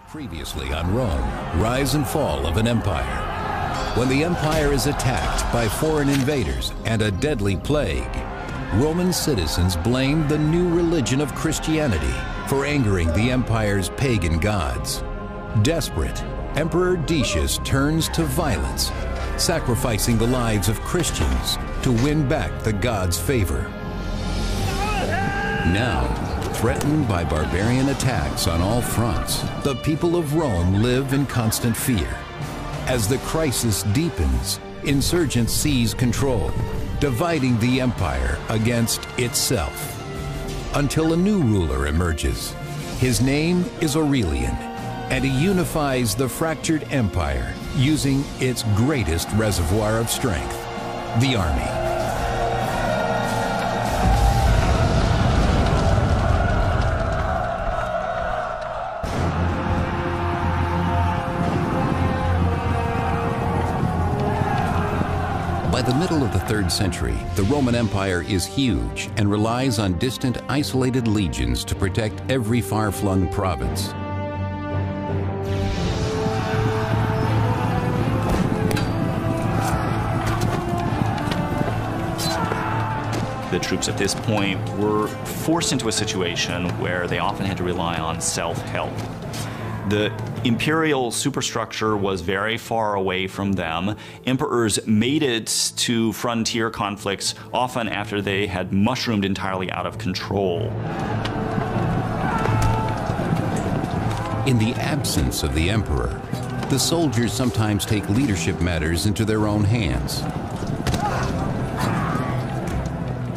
Previously on Rome, rise and fall of an empire. When the empire is attacked by foreign invaders and a deadly plague, Roman citizens blamed the new religion of Christianity for angering the empire's pagan gods. Desperate, Emperor Decius turns to violence, sacrificing the lives of Christians to win back the gods' favor. Now, threatened by barbarian attacks on all fronts, the people of Rome live in constant fear. As the crisis deepens, insurgents seize control, dividing the empire against itself. Until a new ruler emerges. His name is Aurelian, and he unifies the fractured empire using its greatest reservoir of strength, the army. By the middle of the 3rd century, the Roman Empire is huge and relies on distant, isolated legions to protect every far-flung province. The troops at this point were forced into a situation where they often had to rely on self-help. The imperial superstructure was very far away from them. Emperors made it to frontier conflicts often after they had mushroomed entirely out of control. In the absence of the emperor, the soldiers sometimes take leadership matters into their own hands.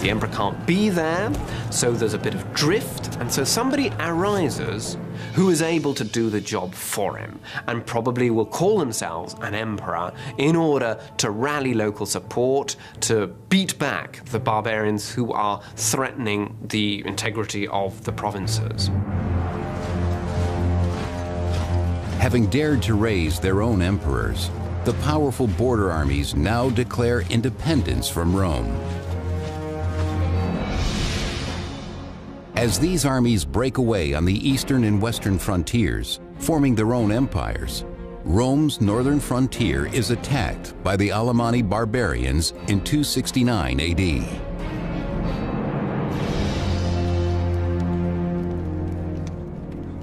The emperor can't be there, so there's a bit of drift, and so somebody arises who is able to do the job for him, and probably will call themselves an emperor in order to rally local support, to beat back the barbarians who are threatening the integrity of the provinces. Having dared to raise their own emperors, the powerful border armies now declare independence from Rome. As these armies break away on the eastern and western frontiers, forming their own empires, Rome's northern frontier is attacked by the Alemanni barbarians in 269 AD.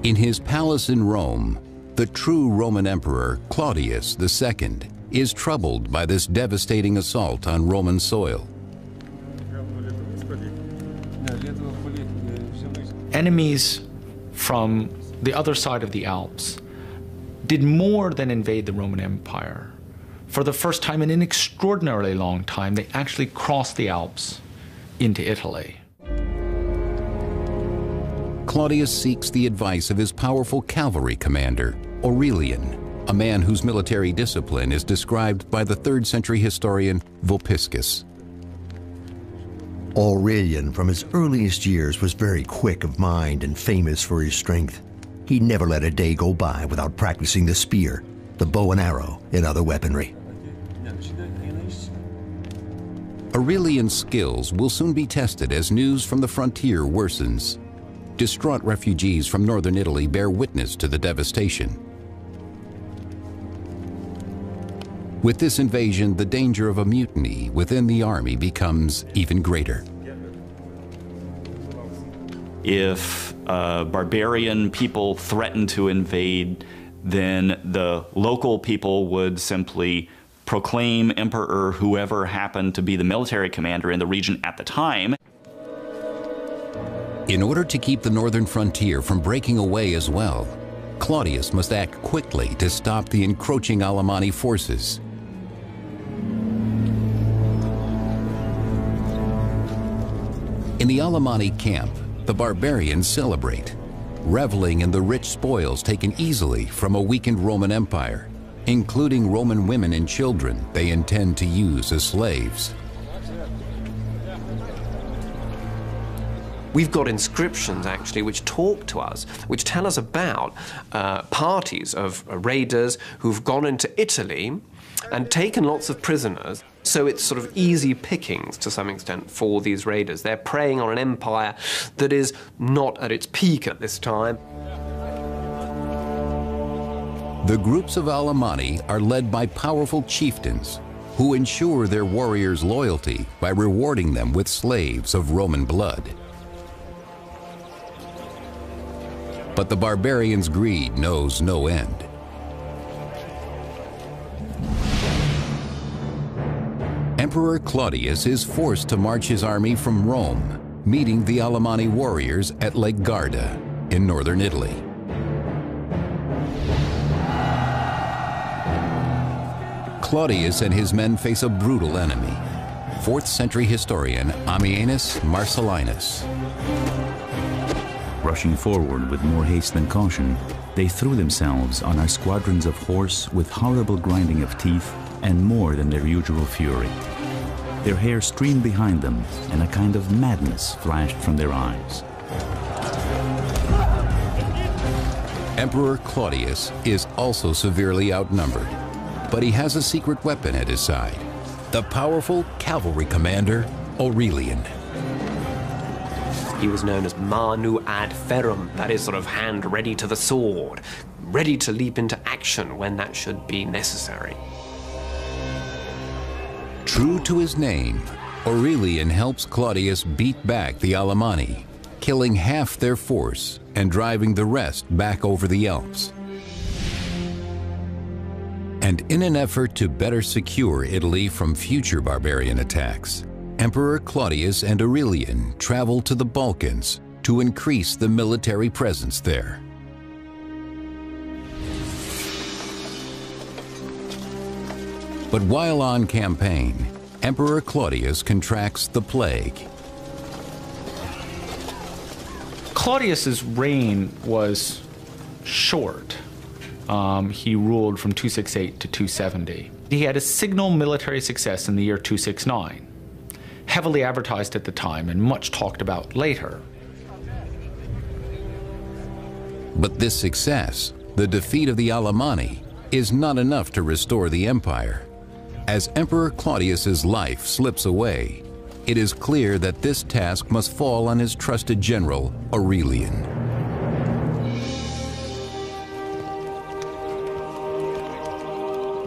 In his palace in Rome, the true Roman emperor, Claudius II, is troubled by this devastating assault on Roman soil. Enemies from the other side of the Alps did more than invade the Roman Empire. For the first time in an extraordinarily long time, they actually crossed the Alps into Italy. Claudius seeks the advice of his powerful cavalry commander, Aurelian, a man whose military discipline is described by the 3rd century historian Vopiscus. Aurelian, from his earliest years, was very quick of mind and famous for his strength. He never let a day go by without practicing the spear, the bow and arrow, and other weaponry. Aurelian's skills will soon be tested as news from the frontier worsens. Distraught refugees from northern Italy bear witness to the devastation. With this invasion, the danger of a mutiny within the army becomes even greater. If barbarian people threatened to invade, then the local people would simply proclaim emperor whoever happened to be the military commander in the region at the time. In order to keep the northern frontier from breaking away as well, Claudius must act quickly to stop the encroaching Alemanni forces. In the Alemanni camp, the barbarians celebrate, reveling in the rich spoils taken easily from a weakened Roman Empire, including Roman women and children they intend to use as slaves. We've got inscriptions, actually, which talk to us, which tell us about parties of raiders who've gone into Italy and taken lots of prisoners. So it's sort of easy pickings to some extent for these raiders. They're preying on an empire that is not at its peak at this time. The groups of Alemanni are led by powerful chieftains who ensure their warriors' loyalty by rewarding them with slaves of Roman blood. But the barbarians' greed knows no end. Emperor Claudius is forced to march his army from Rome, meeting the Alemanni warriors at Lake Garda in northern Italy. Claudius and his men face a brutal enemy, 4th century historian Ammianus Marcellinus. Rushing forward with more haste than caution, they threw themselves on our squadrons of horse with horrible grinding of teeth and more than their usual fury. Their hair streamed behind them, and a kind of madness flashed from their eyes. Emperor Claudius is also severely outnumbered, but he has a secret weapon at his side, the powerful cavalry commander Aurelian. He was known as manu ad ferrum, that is, sort of hand ready to the sword, ready to leap into action when that should be necessary. True to his name, Aurelian helps Claudius beat back the Alemanni, killing half their force and driving the rest back over the Alps. And in an effort to better secure Italy from future barbarian attacks, Emperor Claudius and Aurelian travel to the Balkans to increase the military presence there. But while on campaign, Emperor Claudius contracts the plague. Claudius's reign was short. He ruled from 268 to 270. He had a signal military success in the year 269, heavily advertised at the time and much talked about later. But this success, the defeat of the Alemanni, is not enough to restore the empire. As Emperor Claudius's life slips away, it is clear that this task must fall on his trusted general, Aurelian.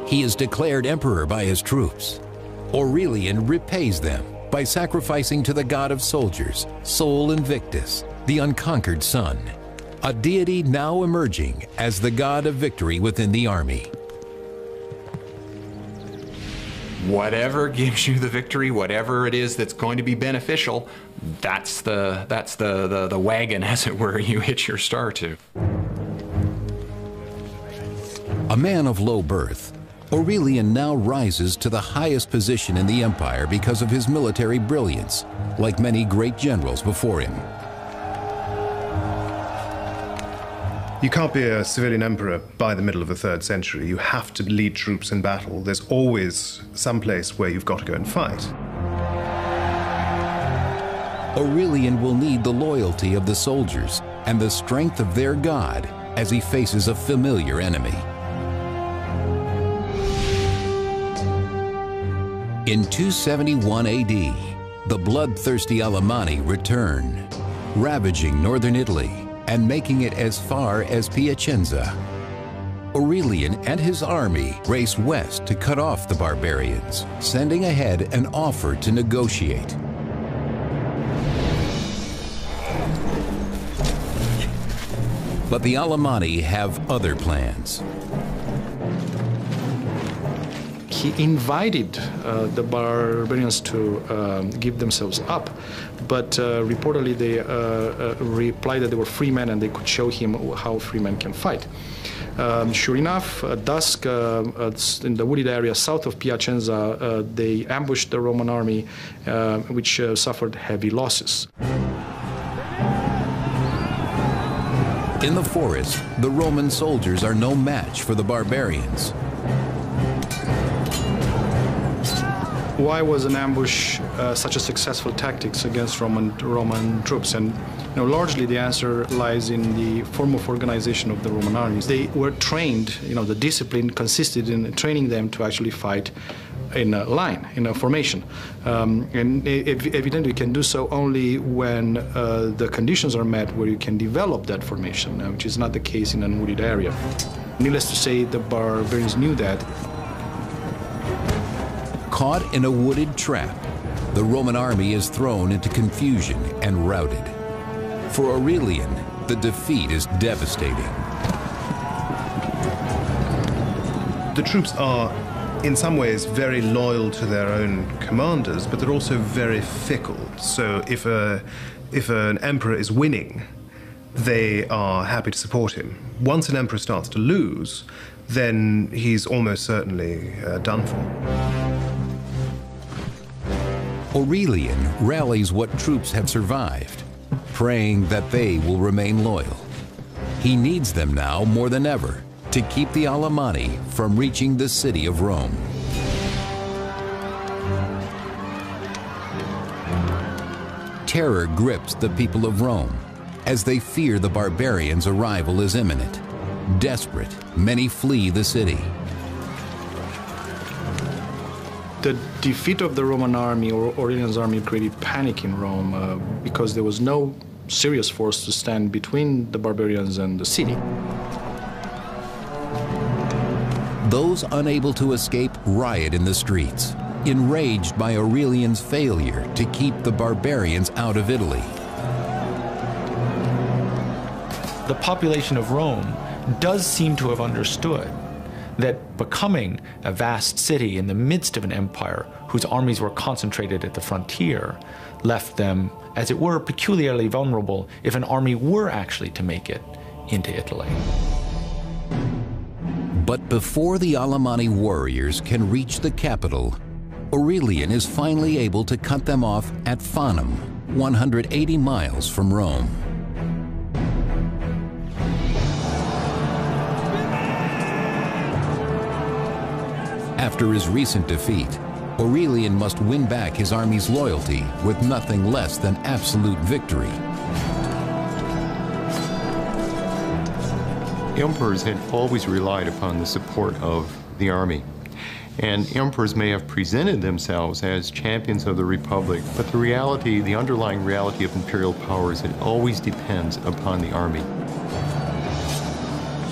He is declared emperor by his troops. Aurelian repays them by sacrificing to the god of soldiers, Sol Invictus, the unconquered sun, a deity now emerging as the god of victory within the army. Whatever gives you the victory, whatever it is that's going to be beneficial, that's the wagon, as it were, you hitch your star to. A man of low birth, Aurelian now rises to the highest position in the empire because of his military brilliance, like many great generals before him. You can't be a civilian emperor by the middle of the 3rd century. You have to lead troops in battle. There's always some place where you've got to go and fight. Aurelian will need the loyalty of the soldiers and the strength of their god as he faces a familiar enemy. In 271 AD, the bloodthirsty Alemanni return, ravaging northern Italy and making it as far as Piacenza. Aurelian and his army race west to cut off the barbarians, sending ahead an offer to negotiate. But the Alemanni have other plans. He invited the barbarians to give themselves up, but reportedly they replied that they were free men and they could show him how free men can fight. Sure enough, at dusk, in the wooded area south of Piacenza, they ambushed the Roman army, which suffered heavy losses. In the forest, the Roman soldiers are no match for the barbarians. Why was an ambush such a successful tactics against Roman troops? And largely the answer lies in the form of organization of the Roman armies. They were trained, the discipline consisted in training them to actually fight in a line, in a formation. And evidently you can do so only when the conditions are met where you can develop that formation, which is not the case in a wooded area. Needless to say, the barbarians knew that. Caught in a wooded trap, the Roman army is thrown into confusion and routed. For Aurelian, the defeat is devastating. The troops are, in some ways, very loyal to their own commanders, but they're also very fickle. So if an emperor is winning, they are happy to support him. Once an emperor starts to lose, then he's almost certainly done for. Aurelian rallies what troops have survived, praying that they will remain loyal. He needs them now more than ever to keep the Alemanni from reaching the city of Rome. Terror grips the people of Rome as they fear the barbarians' arrival is imminent. Desperate, many flee the city. The defeat of the Roman army, or Aurelian's army, created panic in Rome because there was no serious force to stand between the barbarians and the city. Those unable to escape riot in the streets, enraged by Aurelian's failure to keep the barbarians out of Italy. The population of Rome does seem to have understood that becoming a vast city in the midst of an empire whose armies were concentrated at the frontier left them, as it were, peculiarly vulnerable if an army were actually to make it into Italy. But before the Alemanni warriors can reach the capital, Aurelian is finally able to cut them off at Fanum, 180 miles from Rome. After his recent defeat, Aurelian must win back his army's loyalty with nothing less than absolute victory. Emperors had always relied upon the support of the army. And emperors may have presented themselves as champions of the republic, but the reality, the underlying reality of imperial powers, it always depends upon the army.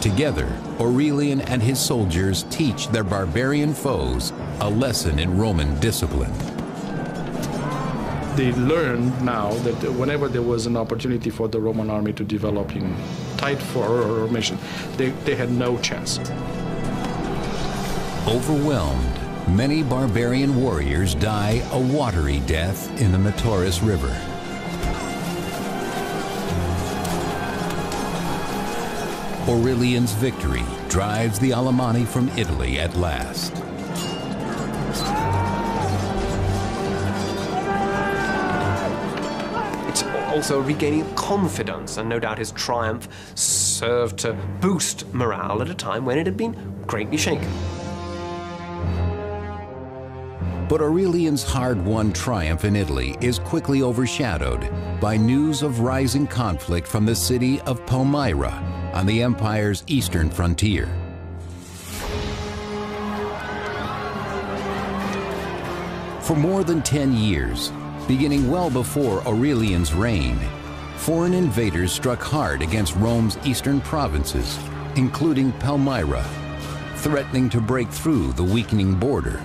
Together, Aurelian and his soldiers teach their barbarian foes a lesson in Roman discipline. They learned now that whenever there was an opportunity for the Roman army to develop in tight formation, they had no chance. Overwhelmed, many barbarian warriors die a watery death in the Metaurus River. Aurelian's victory drives the Alemanni from Italy at last. It's also regaining confidence, and no doubt his triumph served to boost morale at a time when it had been greatly shaken. But Aurelian's hard-won triumph in Italy is quickly overshadowed by news of rising conflict from the city of Palmyra on the empire's eastern frontier. For more than 10 years, beginning well before Aurelian's reign, foreign invaders struck hard against Rome's eastern provinces, including Palmyra, threatening to break through the weakening border.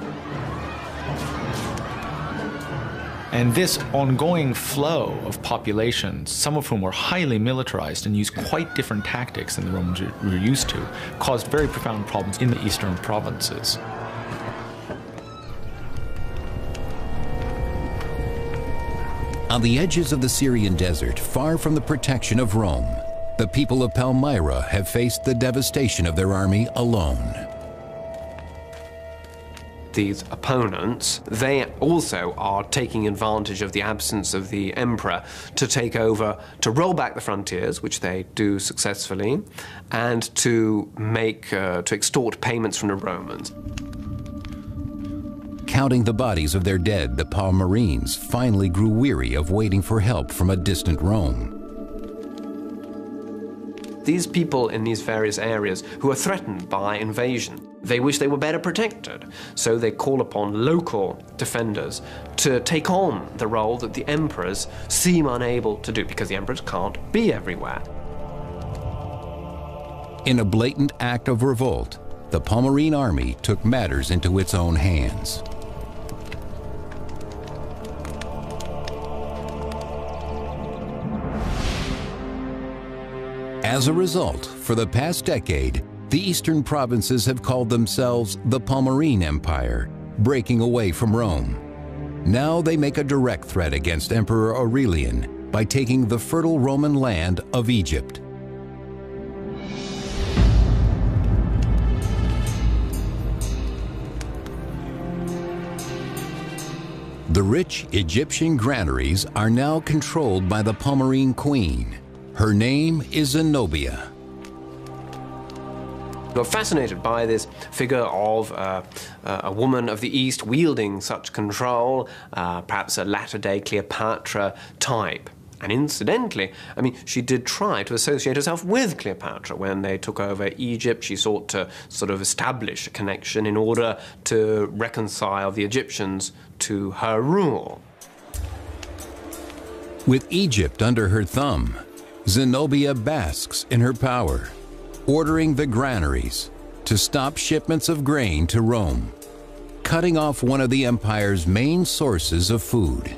And this ongoing flow of populations, some of whom were highly militarized and used quite different tactics than the Romans were used to, caused very profound problems in the eastern provinces. On the edges of the Syrian desert, far from the protection of Rome, the people of Palmyra have faced the devastation of their army alone. These opponents, they also are taking advantage of the absence of the emperor to take over, to roll back the frontiers, which they do successfully, and to extort payments from the Romans. Counting the bodies of their dead, the Palmyrines finally grew weary of waiting for help from a distant Rome. These people in these various areas who are threatened by invasion, they wish they were better protected, so they call upon local defenders to take on the role that the emperors seem unable to do, because the emperors can't be everywhere. In a blatant act of revolt, the Palmyrene army took matters into its own hands. As a result, for the past decade, the eastern provinces have called themselves the Palmyrene Empire, breaking away from Rome. Now they make a direct threat against Emperor Aurelian by taking the fertile Roman land of Egypt. The rich Egyptian granaries are now controlled by the Palmyrene queen. Her name is Zenobia. You're fascinated by this figure of a woman of the East wielding such control, perhaps a latter-day Cleopatra type. And incidentally, I mean, she did try to associate herself with Cleopatra. When they took over Egypt, she sought to sort of establish a connection in order to reconcile the Egyptians to her rule. With Egypt under her thumb, Zenobia basks in her power, ordering the granaries to stop shipments of grain to Rome, cutting off one of the empire's main sources of food.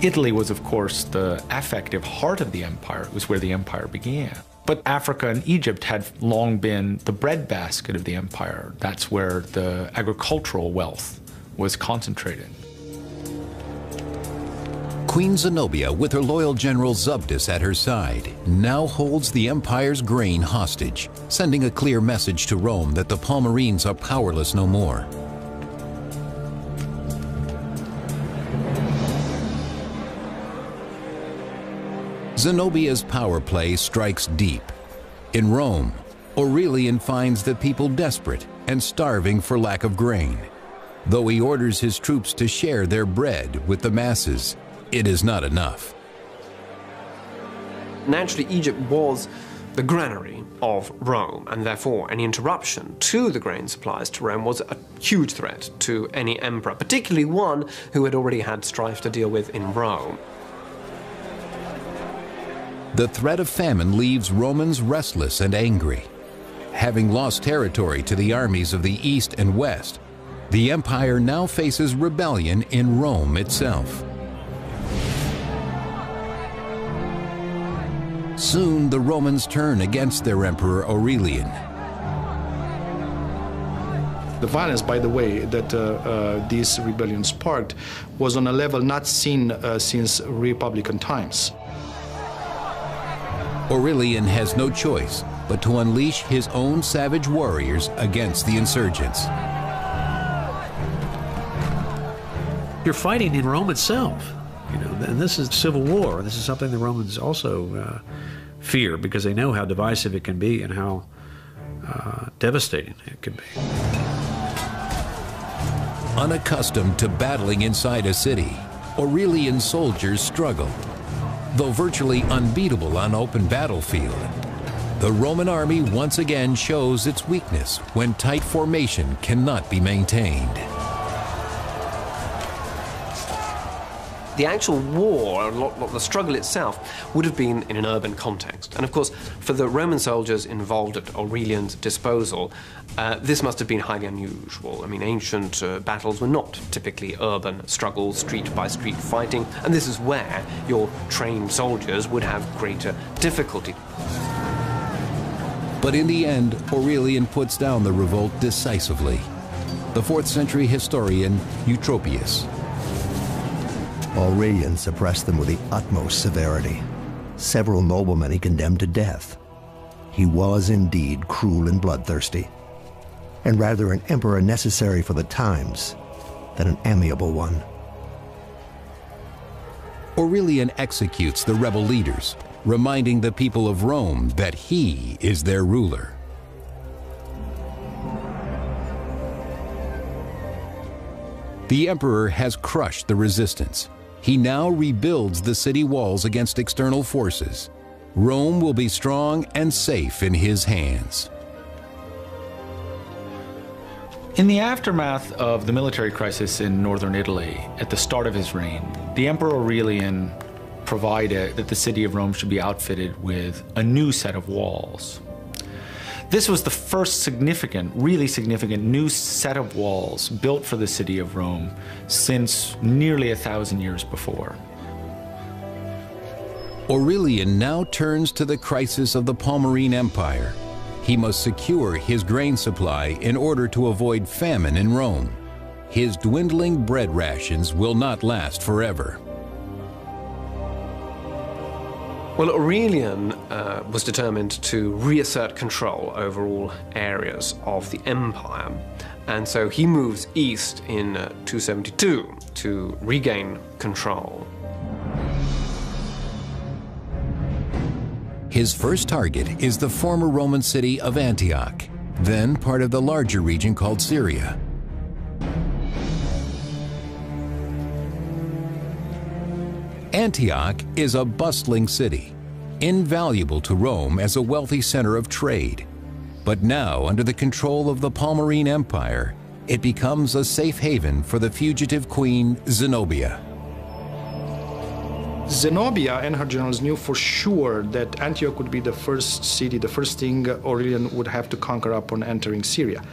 Italy was, of course, the affective heart of the empire. It was where the empire began. But Africa and Egypt had long been the breadbasket of the empire. That's where the agricultural wealth was concentrated. Queen Zenobia, with her loyal general Zubdus at her side, now holds the empire's grain hostage, sending a clear message to Rome that the Palmyrenes are powerless no more. Zenobia's power play strikes deep. In Rome, Aurelian finds the people desperate and starving for lack of grain. Though he orders his troops to share their bread with the masses, it is not enough. Naturally, Egypt was the granary of Rome, and therefore any interruption to the grain supplies to Rome was a huge threat to any emperor, particularly one who had already had strife to deal with in Rome. The threat of famine leaves Romans restless and angry. Having lost territory to the armies of the East and West, the empire now faces rebellion in Rome itself. Soon the Romans turn against their emperor Aurelian. The violence, by the way, that these rebellions sparked was on a level not seen since Republican times. Aurelian has no choice but to unleash his own savage warriors against the insurgents. You're fighting in Rome itself, you know, and this is civil war. This is something the Romans also fear because they know how divisive it can be and how devastating it can be. Unaccustomed to battling inside a city, Aurelian soldiers struggle. Though virtually unbeatable on open battlefield, the Roman army once again shows its weakness when tight formation cannot be maintained. The actual war, the struggle itself, would have been in an urban context. And of course, for the Roman soldiers involved at Aurelian's disposal, this must have been highly unusual. I mean, ancient battles were not typically urban struggles, street by street fighting, and this is where your trained soldiers would have greater difficulty. But in the end, Aurelian puts down the revolt decisively. The 4th century historian Eutropius. Aurelian suppressed them with the utmost severity. Several noblemen he condemned to death. He was indeed cruel and bloodthirsty, and rather an emperor necessary for the times than an amiable one. Aurelian executes the rebel leaders, reminding the people of Rome that he is their ruler. The emperor has crushed the resistance. He now rebuilds the city walls against external forces. Rome will be strong and safe in his hands. In the aftermath of the military crisis in northern Italy, at the start of his reign, the Emperor Aurelian provided that the city of Rome should be outfitted with a new set of walls. This was the first significant, really significant new set of walls built for the city of Rome since nearly 1,000 years before. Aurelian now turns to the crisis of the Palmyrene Empire. He must secure his grain supply in order to avoid famine in Rome. His dwindling bread rations will not last forever. Well, Aurelian was determined to reassert control over all areas of the empire, and so he moves east in 272 to regain control. His first target is the former Roman city of Antioch, then part of the larger region called Syria. Antioch is a bustling city, invaluable to Rome as a wealthy center of trade. But now, under the control of the Palmyrene Empire, it becomes a safe haven for the fugitive queen Zenobia. Zenobia and her generals knew for sure that Antioch would be the first city, the first thing Aurelian would have to conquer upon entering Syria.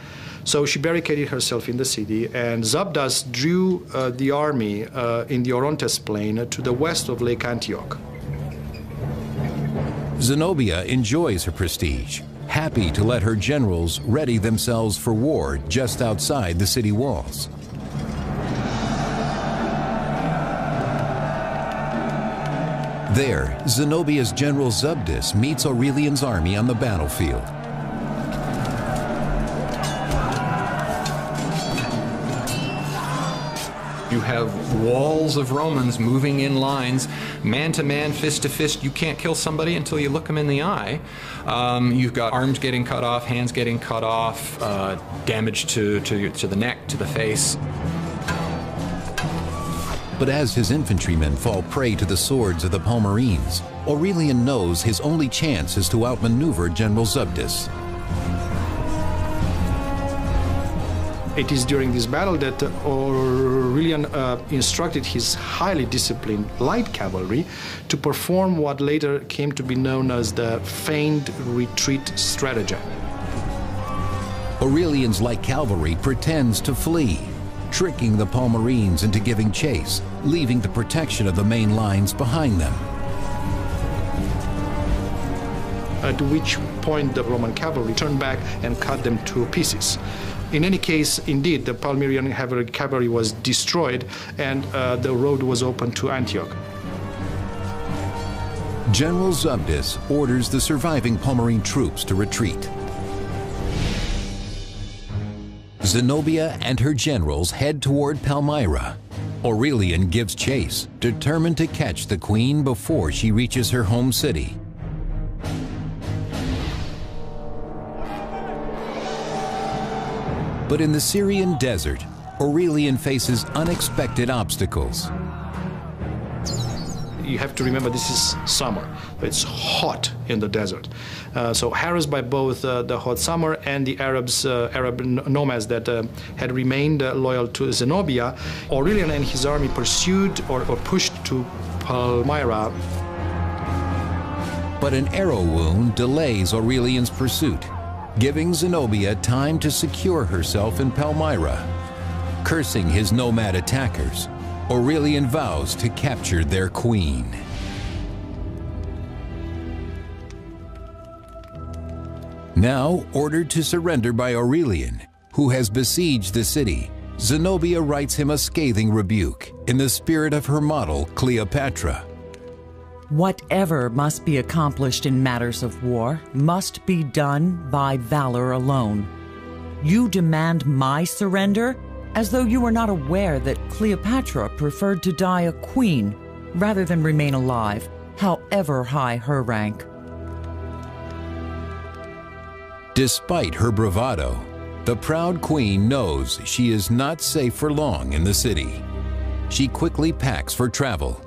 So she barricaded herself in the city, and Zabdas drew the army in the Orontes plain to the west of Lake Antioch. Zenobia enjoys her prestige, happy to let her generals ready themselves for war just outside the city walls. There, Zenobia's general Zabdas meets Aurelian's army on the battlefield. You have walls of Romans moving in lines, man to man, fist to fist. You can't kill somebody until you look them in the eye. You've got arms getting cut off, hands getting cut off, damage to the neck, to the face. But as his infantrymen fall prey to the swords of the Palmyrenes, Aurelian knows his only chance is to outmaneuver General Zabdas. It is during this battle that Aurelian instructed his highly disciplined light cavalry to perform what later came to be known as the feigned retreat stratagem. Aurelian's light cavalry pretends to flee, tricking the Palmyrenes into giving chase, leaving the protection of the main lines behind them. At which point the Roman cavalry turned back and cut them to pieces. In any case, indeed, the Palmyrean cavalry was destroyed, and the road was open to Antioch. General Zabdas orders the surviving Palmyrene troops to retreat. Zenobia and her generals head toward Palmyra. Aurelian gives chase, determined to catch the queen before she reaches her home city. But in the Syrian desert, Aurelian faces unexpected obstacles. You have to remember this is summer. It's hot in the desert. So harassed by both the hot summer and the Arab nomads that had remained loyal to Zenobia, Aurelian and his army pursued or pushed to Palmyra. But an arrow wound delays Aurelian's pursuit, giving Zenobia time to secure herself in Palmyra. Cursing his nomad attackers, Aurelian vows to capture their queen. Now ordered to surrender by Aurelian, who has besieged the city, Zenobia writes him a scathing rebuke in the spirit of her model, Cleopatra. Whatever must be accomplished in matters of war must be done by valor alone. You demand my surrender as though you were not aware that Cleopatra preferred to die a queen rather than remain alive, however high her rank. Despite her bravado, the proud queen knows she is not safe for long in the city. She quickly packs for travel.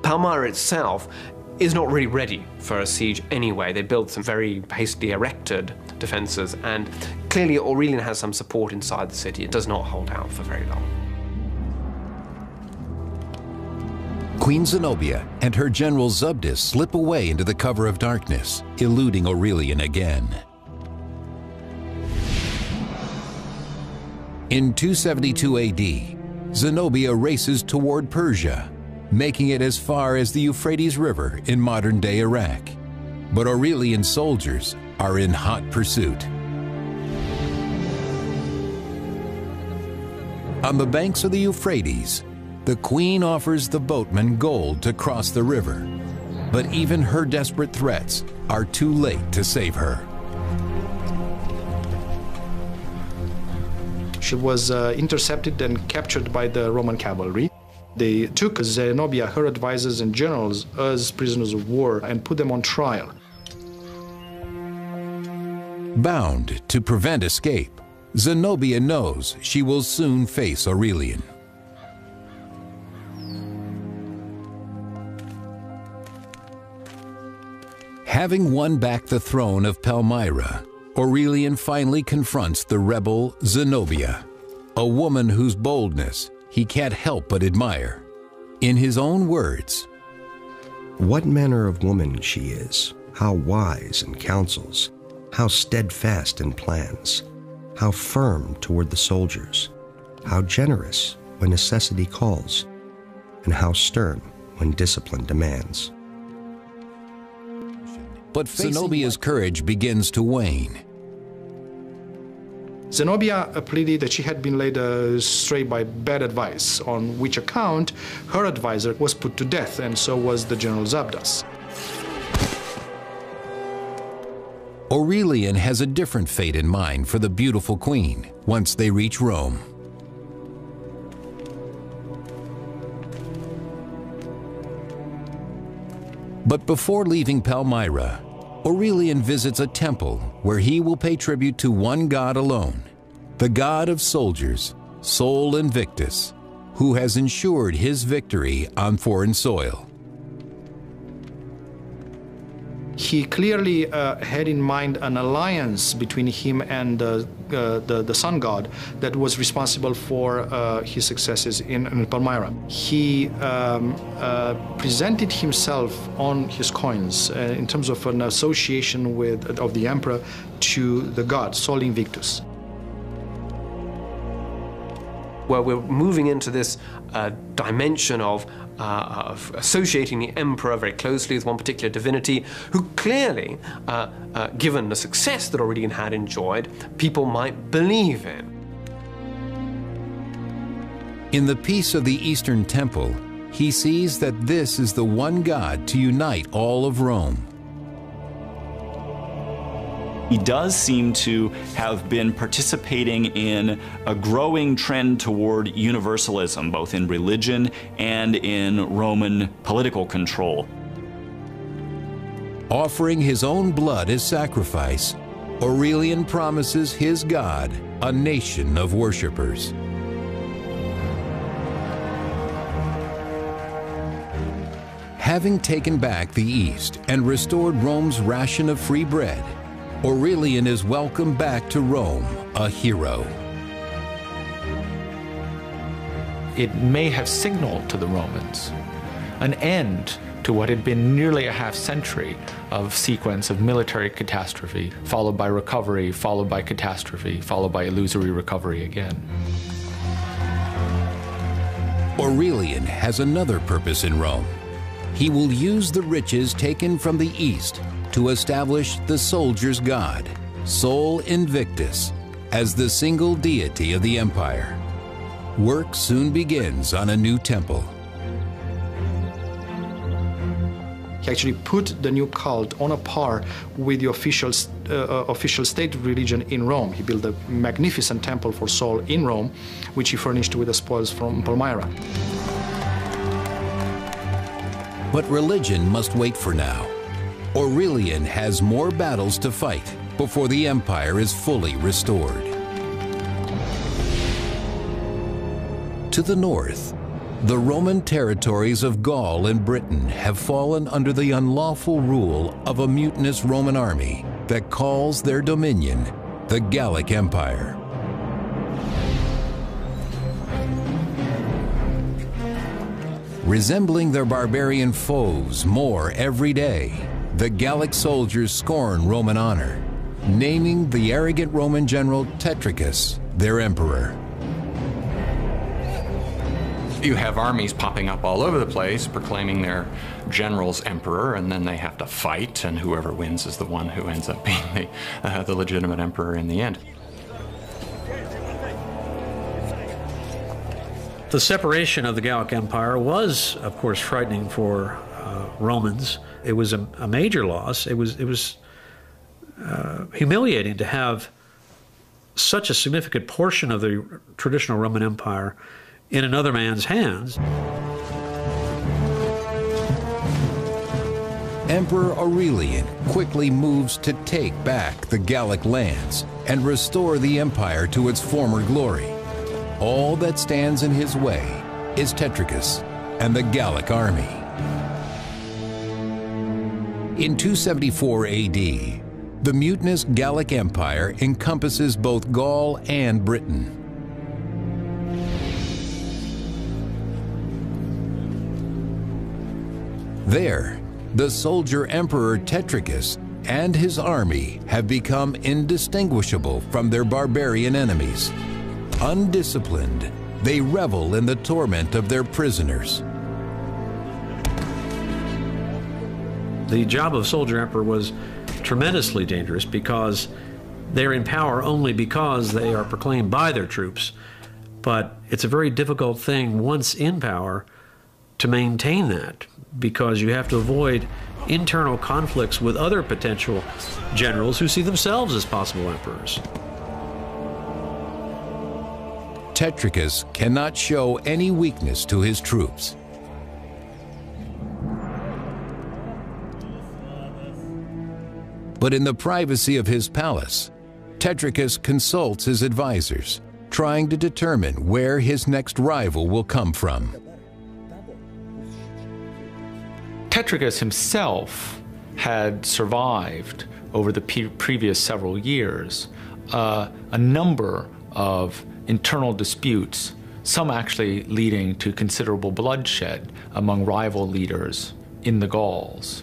Palmyra itself is not really ready for a siege anyway. They built some very hastily erected defenses, and clearly Aurelian has some support inside the city. It does not hold out for very long. Queen Zenobia and her general Zubdus slip away into the cover of darkness, eluding Aurelian again. In 272 AD, Zenobia races toward Persia, making it as far as the Euphrates River in modern-day Iraq. But Aurelian's soldiers are in hot pursuit. On the banks of the Euphrates, the queen offers the boatmen gold to cross the river, but even her desperate threats are too late to save her. She was intercepted and captured by the Roman cavalry. They took Zenobia, her advisors and generals, as prisoners of war and put them on trial. Bound to prevent escape, Zenobia knows she will soon face Aurelian. Having won back the throne of Palmyra, Aurelian finally confronts the rebel Zenobia, a woman whose boldness he can't help but admire. In his own words, "What manner of woman she is, how wise in counsels, how steadfast in plans, how firm toward the soldiers, how generous when necessity calls, and how stern when discipline demands." But Zenobia's courage begins to wane. Zenobia pleaded that she had been led astray by bad advice, on which account her advisor was put to death, and so was the general Zabdas. Aurelian has a different fate in mind for the beautiful queen once they reach Rome. But before leaving Palmyra, Aurelian visits a temple where he will pay tribute to one god alone, the god of soldiers, Sol Invictus, who has ensured his victory on foreign soil. He clearly had in mind an alliance between him and the sun god that was responsible for his successes in Palmyra. He presented himself on his coins in terms of an association of the emperor to the god, Sol Invictus. Where we're moving into this dimension of associating the emperor very closely with one particular divinity, who clearly, given the success that Aurelian had enjoyed, people might believe in. In the peace of the Eastern Temple, he sees that this is the one God to unite all of Rome. He does seem to have been participating in a growing trend toward universalism, both in religion and in Roman political control. Offering his own blood as sacrifice, Aurelian promises his God a nation of worshipers. Having taken back the East and restored Rome's ration of free bread, Aurelian is welcomed back to Rome, a hero. It may have signaled to the Romans an end to what had been nearly a half-century of sequence of military catastrophe, followed by recovery, followed by catastrophe, followed by illusory recovery again. Aurelian has another purpose in Rome. He will use the riches taken from the East to establish the soldier's god, Sol Invictus, as the single deity of the empire. Work soon begins on a new temple. He actually put the new cult on a par with the official state religion in Rome. He built a magnificent temple for Sol in Rome, which he furnished with the spoils from Palmyra. But religion must wait for now. Aurelian has more battles to fight before the empire is fully restored. To the north, the Roman territories of Gaul and Britain have fallen under the unlawful rule of a mutinous Roman army that calls their dominion the Gallic Empire. Resembling their barbarian foes more every day, the Gallic soldiers scorn Roman honor, naming the arrogant Roman general Tetricus their emperor. You have armies popping up all over the place proclaiming their general's emperor, and then they have to fight, and whoever wins is the one who ends up being the legitimate emperor in the end. The separation of the Gallic Empire was, of course, frightening for Romans. It was a major loss. It was humiliating to have such a significant portion of the traditional Roman Empire in another man's hands. Emperor Aurelian quickly moves to take back the Gallic lands and restore the empire to its former glory. All that stands in his way is Tetricus and the Gallic army. In 274 AD, the mutinous Gallic Empire encompasses both Gaul and Britain. There, the soldier emperor Tetricus and his army have become indistinguishable from their barbarian enemies. Undisciplined, they revel in the torment of their prisoners. The job of soldier emperor was tremendously dangerous because they're in power only because they are proclaimed by their troops. But it's a very difficult thing once in power to maintain that, because you have to avoid internal conflicts with other potential generals who see themselves as possible emperors. Tetricus cannot show any weakness to his troops. But in the privacy of his palace, Tetricus consults his advisors, trying to determine where his next rival will come from. Tetricus himself had survived over the previous several years a number of internal disputes, some actually leading to considerable bloodshed among rival leaders in the Gauls.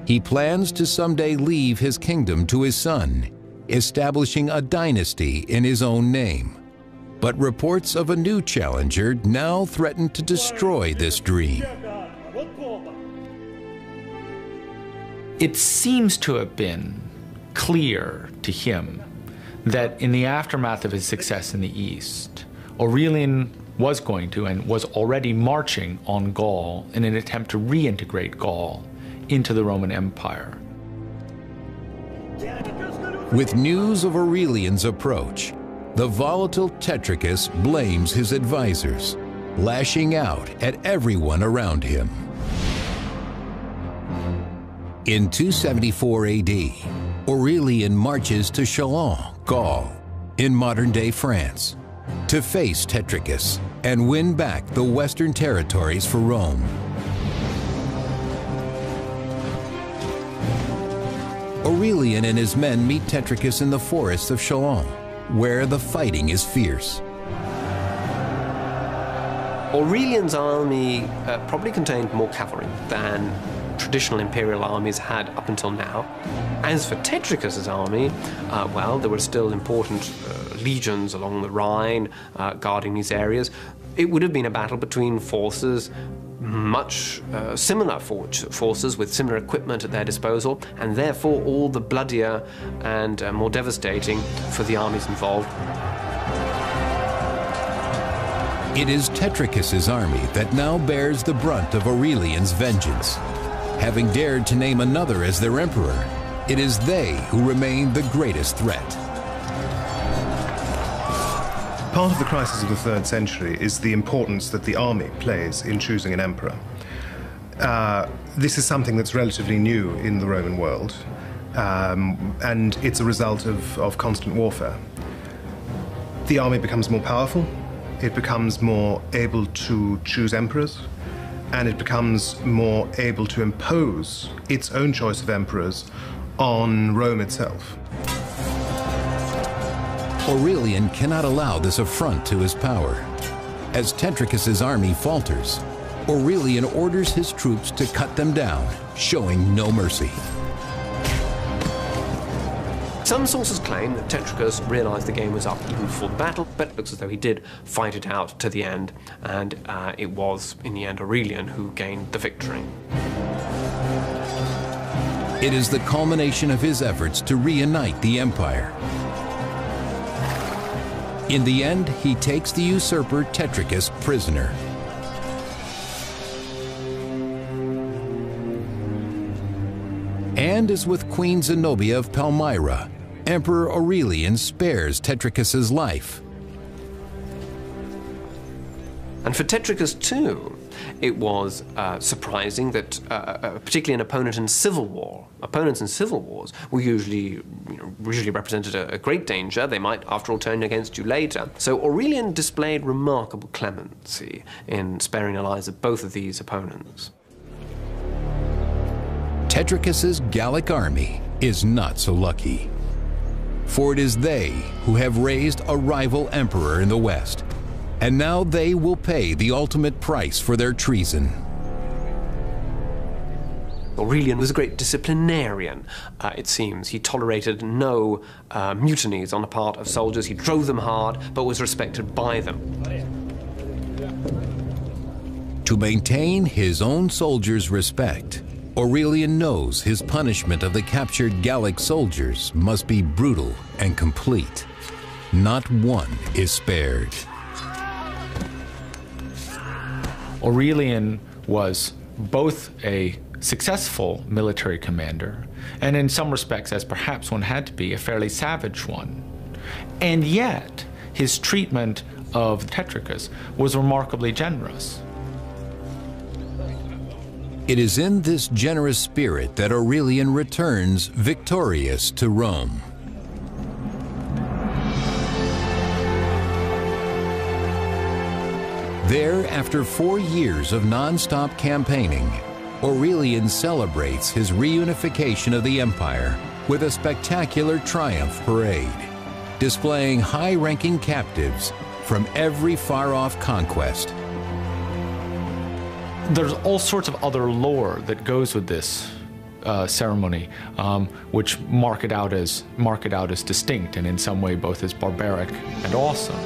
He plans to someday leave his kingdom to his son, establishing a dynasty in his own name. But reports of a new challenger now threaten to destroy this dream. It seems to have been clear to him that in the aftermath of his success in the East, Aurelian was going to and was already marching on Gaul in an attempt to reintegrate Gaul into the Roman Empire. With news of Aurelian's approach, the volatile Tetricus blames his advisors, lashing out at everyone around him. In 274 AD, Aurelian marches to Chalons, Gaul, in modern-day France, to face Tetricus and win back the western territories for Rome. Aurelian and his men meet Tetricus in the forests of Chalons, where the fighting is fierce. Aurelian's army probably contained more cavalry than traditional imperial armies had up until now. As for Tetricus's army, well, there were still important legions along the Rhine guarding these areas. It would have been a battle between forces, much similar forces with similar equipment at their disposal, and therefore all the bloodier and more devastating for the armies involved. It is Tetricus's army that now bears the brunt of Aurelian's vengeance. Having dared to name another as their emperor, it is they who remain the greatest threat. Part of the crisis of the 3rd century is the importance that the army plays in choosing an emperor. This is something that's relatively new in the Roman world, and it's a result of constant warfare. The army becomes more powerful, it becomes more able to choose emperors, and it becomes more able to impose its own choice of emperors on Rome itself. Aurelian cannot allow this affront to his power. As Tetricus's army falters, Aurelian orders his troops to cut them down, showing no mercy. Some sources claim that Tetricus realized the game was up even before the battle, but it looks as though he did fight it out to the end, and it was, in the end, Aurelian who gained the victory. It is the culmination of his efforts to reunite the empire. In the end, he takes the usurper Tetricus prisoner. And as with Queen Zenobia of Palmyra, Emperor Aurelian spares Tetricus's life. And for Tetricus too, it was surprising that, particularly an opponent in civil war, opponents in civil wars were usually represented a great danger. They might, after all, turn against you later. So Aurelian displayed remarkable clemency in sparing the lives of both of these opponents. Tetricus's Gallic army is not so lucky, for it is they who have raised a rival emperor in the West, and now they will pay the ultimate price for their treason. Aurelian was a great disciplinarian, it seems. He tolerated no mutinies on the part of soldiers. He drove them hard, but was respected by them. To maintain his own soldiers' respect, Aurelian knows his punishment of the captured Gallic soldiers must be brutal and complete. Not one is spared. Aurelian was both a successful military commander and in some respects, as perhaps one had to be, a fairly savage one. And yet, his treatment of Tetricus was remarkably generous. It is in this generous spirit that Aurelian returns victorious to Rome. There, after 4 years of non-stop campaigning, Aurelian celebrates his reunification of the empire with a spectacular triumph parade, displaying high-ranking captives from every far-off conquest. There's all sorts of other lore that goes with this ceremony, which mark it out as distinct and in some way both as barbaric and awesome.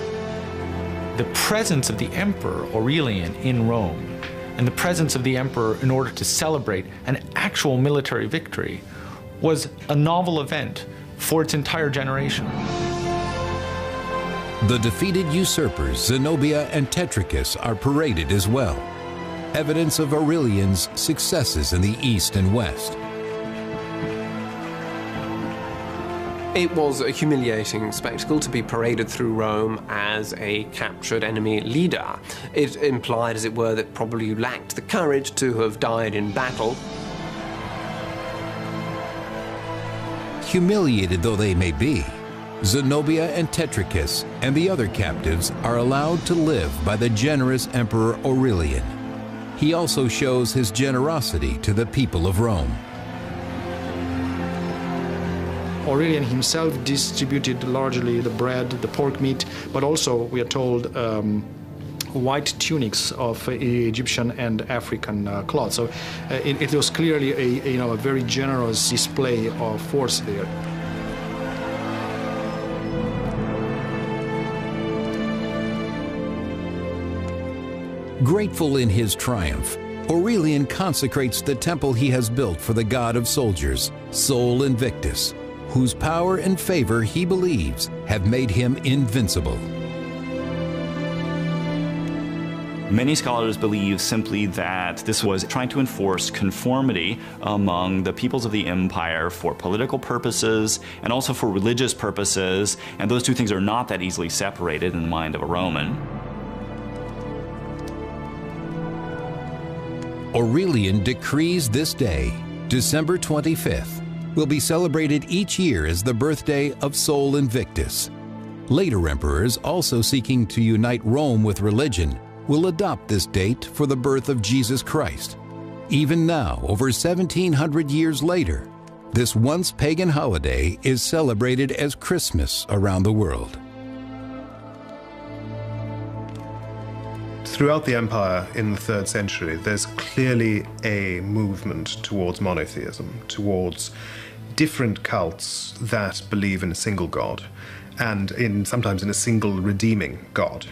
The presence of the emperor Aurelian in Rome and the presence of the emperor in order to celebrate an actual military victory was a novel event for its entire generation. The defeated usurpers Zenobia and Tetricus are paraded as well, evidence of Aurelian's successes in the East and West. It was a humiliating spectacle to be paraded through Rome as a captured enemy leader. It implied, as it were, that probably you lacked the courage to have died in battle. Humiliated though they may be, Zenobia and Tetricus and the other captives are allowed to live by the generous Emperor Aurelian. He also shows his generosity to the people of Rome. Aurelian himself distributed largely the bread, the pork meat, but also, we are told, white tunics of Egyptian and African cloth. So it was clearly a very generous display of force there. Grateful in his triumph, Aurelian consecrates the temple he has built for the god of soldiers, Sol Invictus, whose power and favor he believes have made him invincible. Many scholars believe simply that this was trying to enforce conformity among the peoples of the empire for political purposes and also for religious purposes, and those two things are not that easily separated in the mind of a Roman. Aurelian decrees this day, December 25th, will be celebrated each year as the birthday of Sol Invictus. Later emperors, also seeking to unite Rome with religion, will adopt this date for the birth of Jesus Christ. Even now, over 1,700 years later, this once pagan holiday is celebrated as Christmas around the world. throughout the empire in the 3rd century, there's clearly a movement towards monotheism, towards different cults that believe in a single god, and sometimes in a single redeeming god.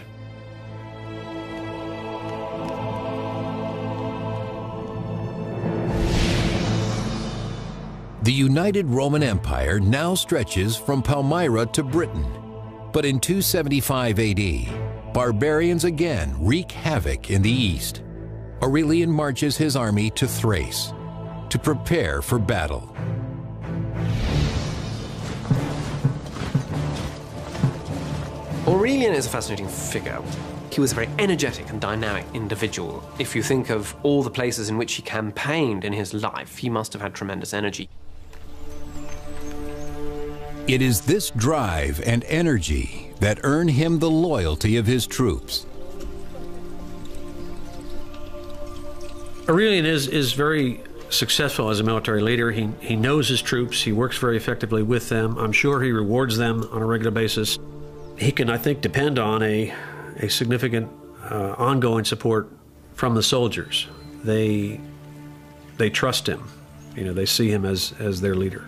The United Roman Empire now stretches from Palmyra to Britain, but in 275 AD, barbarians again wreak havoc in the east. Aurelian marches his army to Thrace to prepare for battle. Aurelian is a fascinating figure. He was a very energetic and dynamic individual. If you think of all the places in which he campaigned in his life, he must have had tremendous energy. It is this drive and energy that earn him the loyalty of his troops. Aurelian is very successful as a military leader. He knows his troops. He works very effectively with them. I'm sure he rewards them on a regular basis. He can, I think, depend on a significant ongoing support from the soldiers. They trust him. You know, they see him as their leader.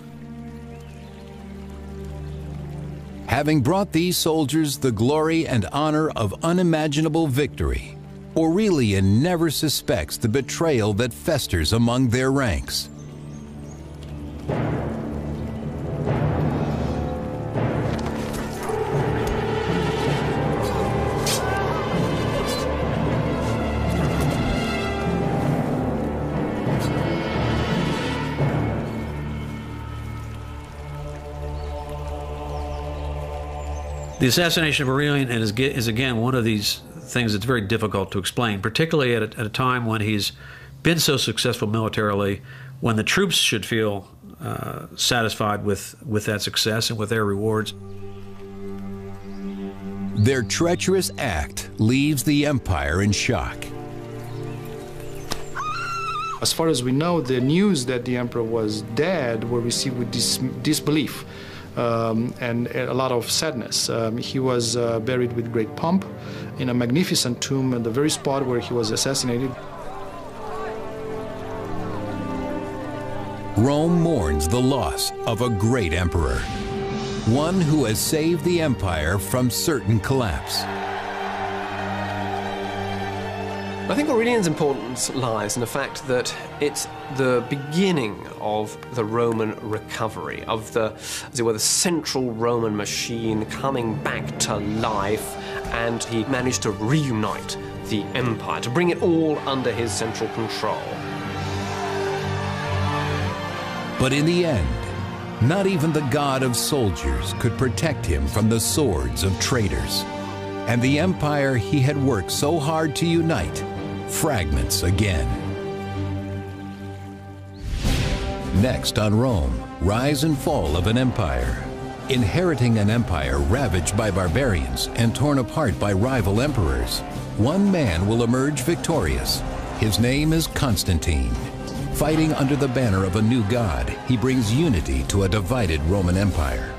Having brought these soldiers the glory and honor of unimaginable victory, Aurelian never suspects the betrayal that festers among their ranks. The assassination of Aurelian is again one of these things that's very difficult to explain, particularly at a time when he's been so successful militarily, when the troops should feel satisfied with that success and with their rewards. Their treacherous act leaves the empire in shock. As far as we know, the news that the emperor was dead were received with disbelief. And a lot of sadness. He was buried with great pomp in a magnificent tomb at the very spot where he was assassinated. Rome mourns the loss of a great emperor, one who has saved the empire from certain collapse. I think Aurelian's importance lies in the fact that it's the beginning of the Roman recovery, of the, as it were, the central Roman machine coming back to life, and he managed to reunite the empire, to bring it all under his central control. But in the end, not even the god of soldiers could protect him from the swords of traitors, and the empire he had worked so hard to unite fragments again. Next on Rome, rise and fall of an empire. Inheriting an empire ravaged by barbarians and torn apart by rival emperors, one man will emerge victorious. His name is Constantine. Fighting under the banner of a new god, he brings unity to a divided Roman Empire.